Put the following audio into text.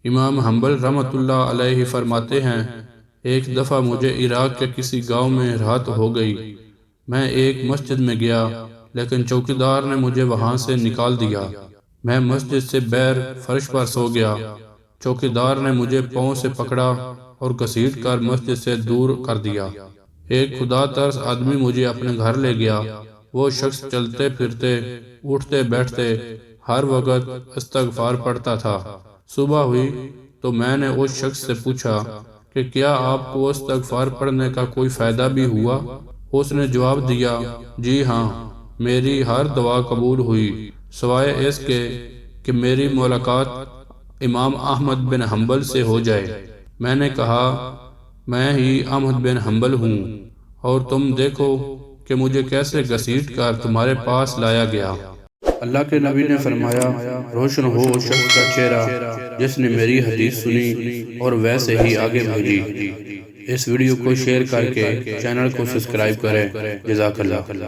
امام حنبل رحمۃ اللہ علیہ فرماتے ہیں، ایک دفعہ مجھے عراق کے کسی گاؤں میں رات ہو گئی۔ میں ایک مسجد میں گیا، لیکن چوکیدار نے مجھے وہاں سے نکال دیا۔ میں مسجد سے باہر فرش پر سو گیا۔ چوکیدار نے مجھے پاؤں سے پکڑا اور گھسیٹ کر مسجد سے دور کر دیا۔ ایک خدا ترس آدمی مجھے اپنے گھر لے گیا۔ وہ شخص چلتے پھرتے، اٹھتے بیٹھتے ہر وقت استغفار پڑھتا تھا۔ صبح ہوئی تو میں نے اس شخص سے پوچھا کہ کیا آپ کو استغفار پڑھنے کا کوئی فائدہ بھی ہوا؟ اس نے جواب دیا، جی ہاں، میری ہر دعا قبول ہوئی سوائے اس کے کہ میری ملاقات امام احمد بن حنبل سے ہو جائے۔ میں نے کہا، میں ہی احمد بن حنبل ہوں، اور تم دیکھو کہ مجھے کیسے گھسیٹ کر تمہارے پاس لایا گیا۔ اللہ کے نبی نے فرمایا، روشن ہو اس شخص کا چہرہ جس نے میری حدیث سنی اور ویسے ہی آگے بھیجی۔ اس ویڈیو کو شیئر کر کے چینل کو سبسکرائب کریں۔ جزاک اللہ۔